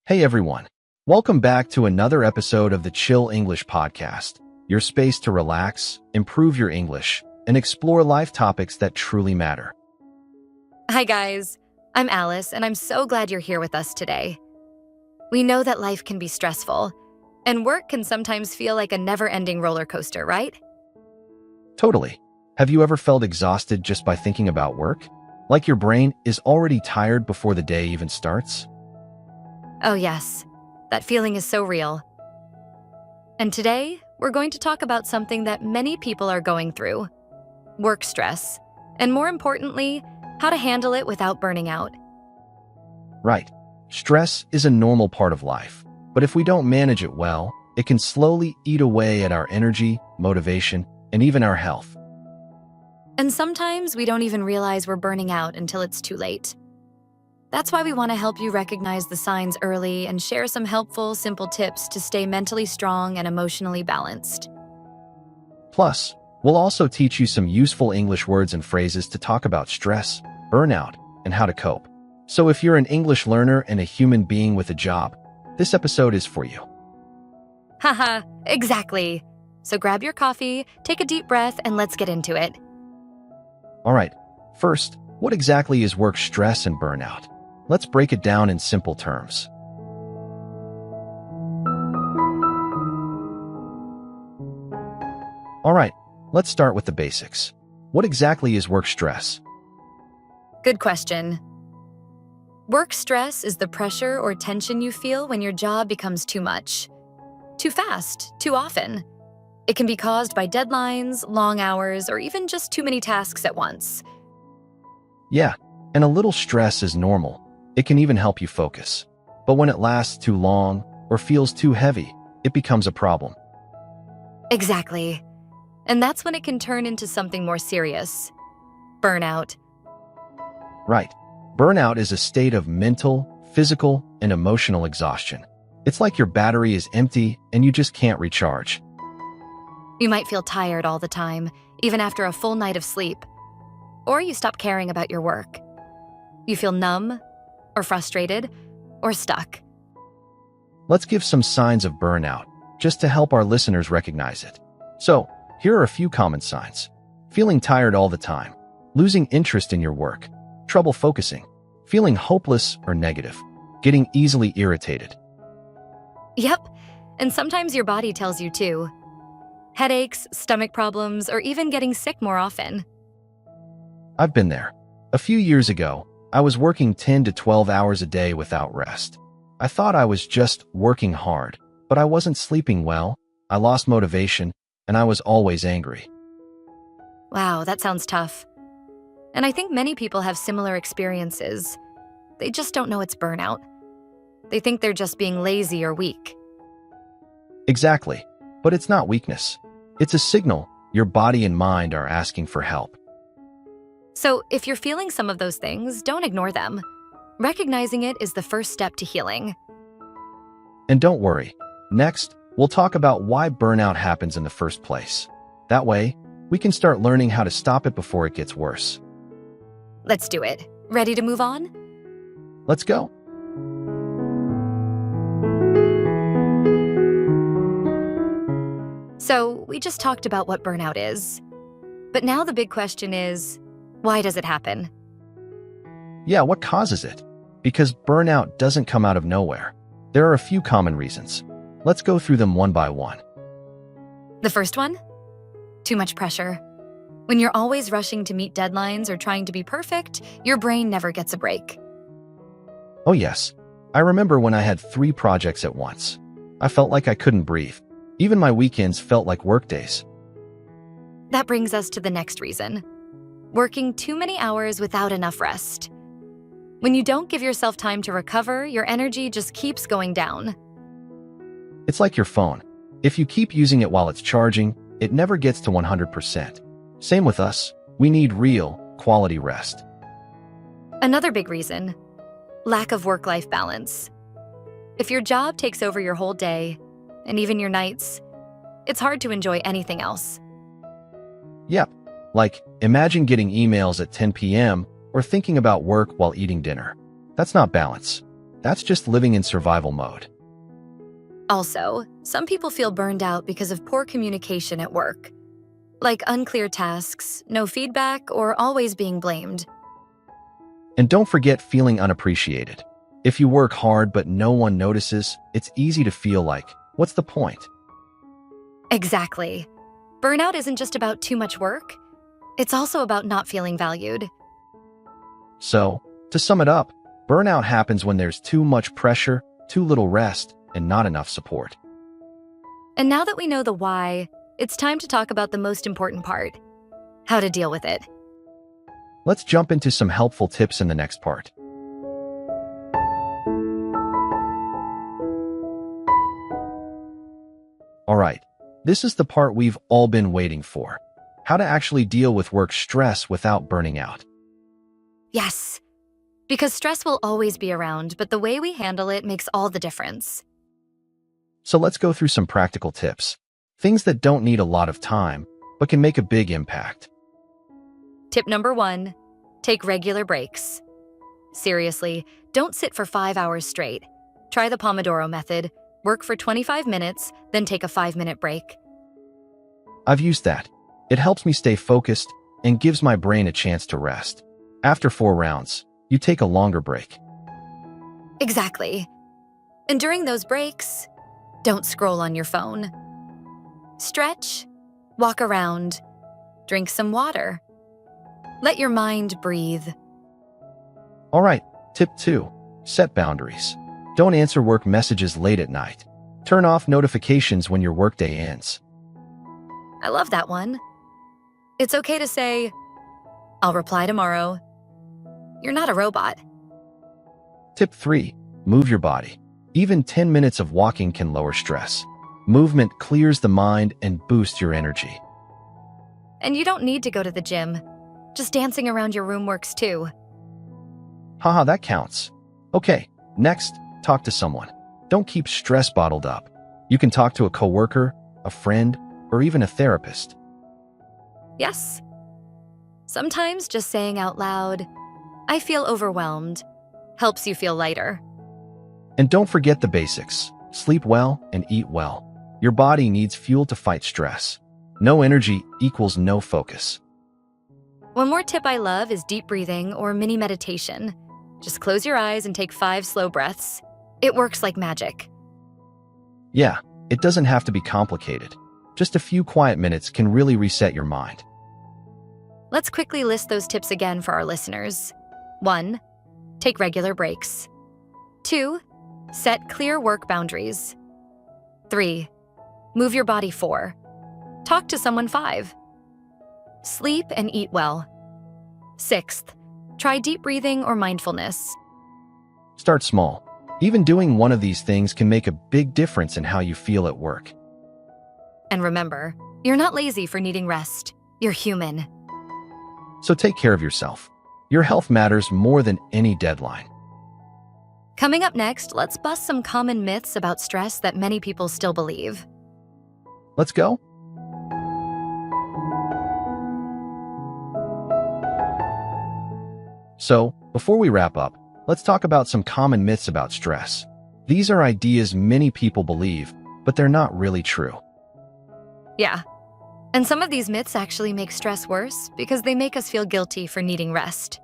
Hey everyone, welcome back to another episode of the Chill English Podcast, your space to relax, improve your English, and explore life topics that truly matter. Hi guys, I'm Alice and I'm so glad you're here with us today. We know that life can be stressful, and work can sometimes feel like a never-ending roller coaster, right? Totally. Have you ever felt exhausted just by thinking about work? Like your brain is already tired before the day even starts? Oh yes, that feeling is so real. And today, we're going to talk about something that many people are going through: work stress, and more importantly, how to handle it without burning out. Right. Stress is a normal part of life, but if we don't manage it well, it can slowly eat away at our energy, motivation, and even our health. And sometimes we don't even realize we're burning out until it's too late. That's why we want to help you recognize the signs early and share some helpful, simple tips to stay mentally strong and emotionally balanced. Plus, we'll also teach you some useful English words and phrases to talk about stress, burnout, and how to cope. So if you're an English learner and a human being with a job, this episode is for you. Haha, exactly. So grab your coffee, take a deep breath, and let's get into it. All right, first, what exactly is work stress and burnout? Let's break it down in simple terms. All right, let's start with the basics. What exactly is work stress? Good question. Work stress is the pressure or tension you feel when your job becomes too much, too fast, too often. It can be caused by deadlines, long hours, or even just too many tasks at once. Yeah, and a little stress is normal. It can even help you focus. But when it lasts too long or feels too heavy, it becomes a problem. Exactly. And that's when it can turn into something more serious: burnout. Right. Burnout is a state of mental, physical, and emotional exhaustion. It's like your battery is empty and you just can't recharge. You might feel tired all the time, even after a full night of sleep. Or you stop caring about your work. You feel numb, or frustrated, or stuck. Let's give some signs of burnout, just to help our listeners recognize it. So, here are a few common signs. Feeling tired all the time, losing interest in your work, trouble focusing, feeling hopeless or negative, getting easily irritated. Yep, and sometimes your body tells you too. Headaches, stomach problems, or even getting sick more often. I've been there. A few years ago, I was working 10 to 12 hours a day without rest. I thought I was just working hard, but I wasn't sleeping well, I lost motivation, and I was always angry. Wow, that sounds tough. And I think many people have similar experiences. They just don't know it's burnout. They think they're just being lazy or weak. Exactly, but it's not weakness. It's a signal your body and mind are asking for help. So if you're feeling some of those things, don't ignore them. Recognizing it is the first step to healing. And don't worry, next, we'll talk about why burnout happens in the first place. That way, we can start learning how to stop it before it gets worse. Let's do it. Ready to move on? Let's go. So we just talked about what burnout is. But now the big question is, why does it happen? Yeah, what causes it? Because burnout doesn't come out of nowhere. There are a few common reasons. Let's go through them one by one. The first one? Too much pressure. When you're always rushing to meet deadlines or trying to be perfect, your brain never gets a break. Oh yes, I remember when I had 3 projects at once. I felt like I couldn't breathe. Even my weekends felt like workdays. That brings us to the next reason: working too many hours without enough rest. When you don't give yourself time to recover, your energy just keeps going down. It's like your phone. If you keep using it while it's charging, it never gets to 100%. Same with us. We need real, quality rest. Another big reason: lack of work-life balance. If your job takes over your whole day, and even your nights, it's hard to enjoy anything else. Yep, like imagine getting emails at 10 p.m. or thinking about work while eating dinner. That's not balance. That's just living in survival mode. Also, some people feel burned out because of poor communication at work, like unclear tasks, no feedback, or always being blamed. And don't forget feeling unappreciated. If you work hard but no one notices, it's easy to feel like, what's the point? Exactly. Burnout isn't just about too much work, it's also about not feeling valued. So, to sum it up, burnout happens when there's too much pressure, too little rest, and not enough support. And now that we know the why, it's time to talk about the most important part: how to deal with it. Let's jump into some helpful tips in the next part. Alright, this is the part we've all been waiting for. How to actually deal with work stress without burning out. Yes, because stress will always be around, but the way we handle it makes all the difference. So let's go through some practical tips. Things that don't need a lot of time, but can make a big impact. Tip number 1, take regular breaks. Seriously, don't sit for 5 hours straight. Try the Pomodoro method. Work for 25 minutes, then take a 5-minute break. I've used that. It helps me stay focused and gives my brain a chance to rest. After 4 rounds, you take a longer break. Exactly. And during those breaks, don't scroll on your phone. Stretch, walk around, drink some water. Let your mind breathe. Alright, tip 2. Set boundaries. Don't answer work messages late at night. Turn off notifications when your workday ends. I love that one. It's okay to say, "I'll reply tomorrow." You're not a robot. Tip 3. Move your body. Even 10 minutes of walking can lower stress. Movement clears the mind and boosts your energy. And you don't need to go to the gym. Just dancing around your room works too. Haha, that counts. Okay, next, talk to someone. Don't keep stress bottled up. You can talk to a coworker, a friend, or even a therapist. Yes. Sometimes just saying out loud, "I feel overwhelmed," helps you feel lighter. And don't forget the basics. Sleep well and eat well. Your body needs fuel to fight stress. No energy equals no focus. One more tip I love is deep breathing or mini meditation. Just close your eyes and take 5 slow breaths. It works like magic. Yeah, it doesn't have to be complicated. Just a few quiet minutes can really reset your mind. Let's quickly list those tips again for our listeners. 1. Take regular breaks. 2. Set clear work boundaries. 3. Move your body. 4. Talk to someone. 5. Sleep and eat well. 6th, try deep breathing or mindfulness. Start small. Even doing one of these things can make a big difference in how you feel at work. And remember, you're not lazy for needing rest. You're human. So take care of yourself. Your health matters more than any deadline. Coming up next, let's bust some common myths about stress that many people still believe. Let's go. So, before we wrap up, let's talk about some common myths about stress. These are ideas many people believe, but they're not really true. Yeah. And some of these myths actually make stress worse because they make us feel guilty for needing rest.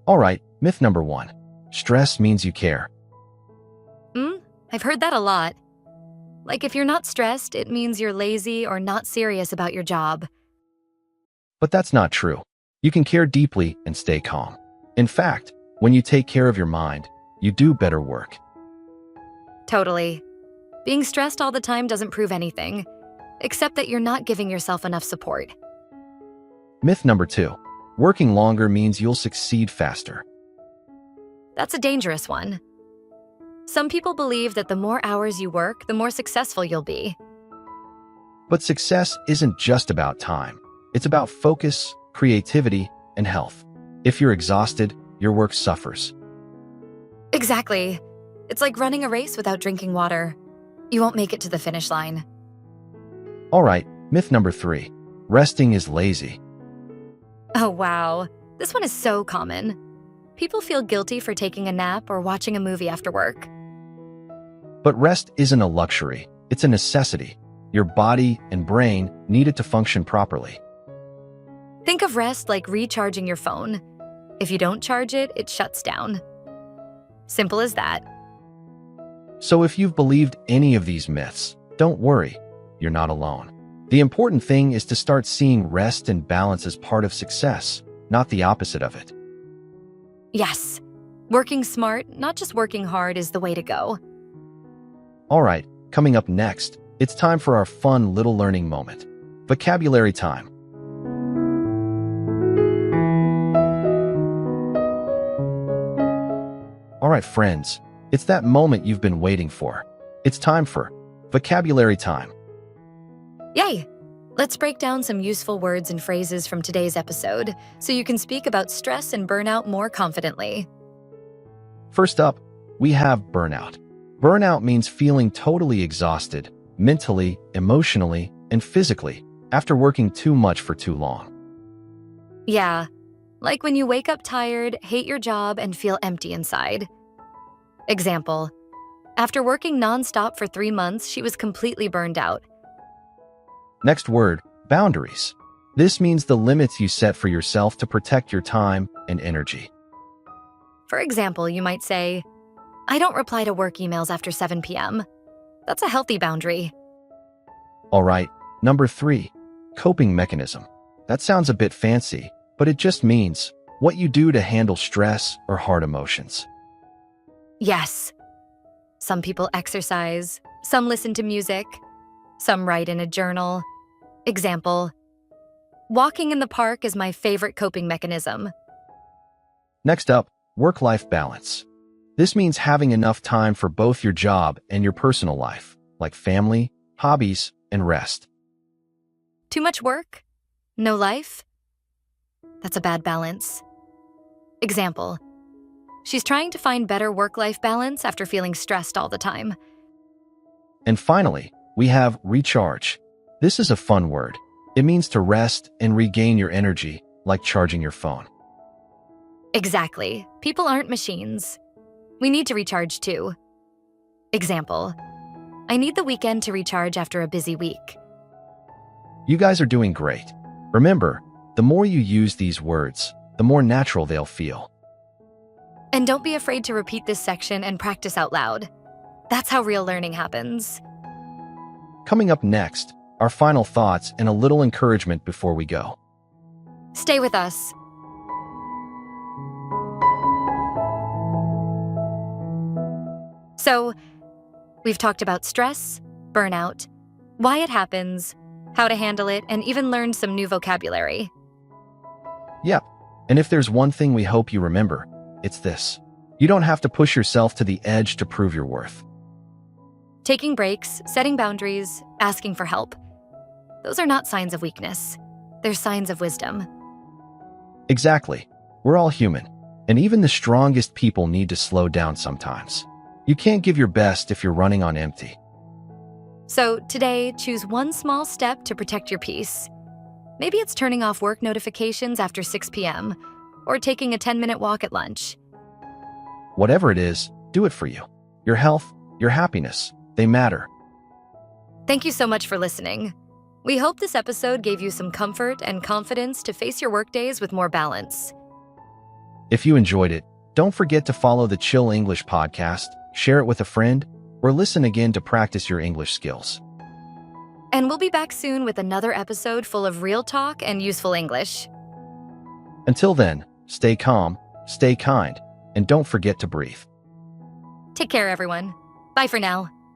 Alright, myth number 1. Stress means you care. I've heard that a lot. Like if you're not stressed, it means you're lazy or not serious about your job. But that's not true. You can care deeply and stay calm. In fact, when you take care of your mind, you do better work. Totally. Being stressed all the time doesn't prove anything, except that you're not giving yourself enough support. Myth number 2. Working longer means you'll succeed faster. That's a dangerous one. Some people believe that the more hours you work, the more successful you'll be. But success isn't just about time. It's about focus, creativity, and health. If you're exhausted, your work suffers. Exactly. It's like running a race without drinking water. You won't make it to the finish line. Alright, myth number 3. Resting is lazy. Oh wow, this one is so common. People feel guilty for taking a nap or watching a movie after work. But rest isn't a luxury, it's a necessity. Your body and brain need it to function properly. Think of rest like recharging your phone. If you don't charge it, it shuts down. Simple as that. So if you've believed any of these myths, don't worry, you're not alone. The important thing is to start seeing rest and balance as part of success, not the opposite of it. Yes, working smart, not just working hard, is the way to go. All right, coming up next, it's time for our fun little learning moment. Vocabulary time. All right, friends, it's that moment you've been waiting for. It's time for vocabulary time. Yay! Let's break down some useful words and phrases from today's episode so you can speak about stress and burnout more confidently. First up, we have burnout. Burnout means feeling totally exhausted, mentally, emotionally, and physically, after working too much for too long. Yeah, like when you wake up tired, hate your job, and feel empty inside. Example: after working nonstop for 3 months, she was completely burned out. Next word, boundaries. This means the limits you set for yourself to protect your time and energy. For example, you might say, I don't reply to work emails after 7 p.m. That's a healthy boundary. All right, number 3, coping mechanism. That sounds a bit fancy, but it just means what you do to handle stress or hard emotions. Yes. Some people exercise, some listen to music, some write in a journal. Example: walking in the park is my favorite coping mechanism. Next up, work-life balance. This means having enough time for both your job and your personal life, like family, hobbies, and rest. Too much work? No life? That's a bad balance. Example: she's trying to find better work-life balance after feeling stressed all the time. And finally, we have recharge. This is a fun word. It means to rest and regain your energy, like charging your phone. Exactly. People aren't machines. We need to recharge too. Example: I need the weekend to recharge after a busy week. You guys are doing great. Remember, the more you use these words, the more natural they'll feel. And don't be afraid to repeat this section and practice out loud. That's how real learning happens. Coming up next, our final thoughts and a little encouragement before we go. Stay with us. So, we've talked about stress, burnout, why it happens, how to handle it, and even learned some new vocabulary. Yep, and if there's one thing we hope you remember, it's this. You don't have to push yourself to the edge to prove your worth. Taking breaks, setting boundaries, asking for help. Those are not signs of weakness. They're signs of wisdom. Exactly. We're all human, and even the strongest people need to slow down sometimes. You can't give your best if you're running on empty. So today, choose one small step to protect your peace. Maybe it's turning off work notifications after 6 p.m. or taking a 10-minute walk at lunch. Whatever it is, do it for you. Your health, your happiness, they matter. Thank you so much for listening. We hope this episode gave you some comfort and confidence to face your workdays with more balance. If you enjoyed it, don't forget to follow the Chill English podcast, share it with a friend, or listen again to practice your English skills. And we'll be back soon with another episode full of real talk and useful English. Until then, stay calm, stay kind, and don't forget to breathe. Take care, everyone. Bye for now.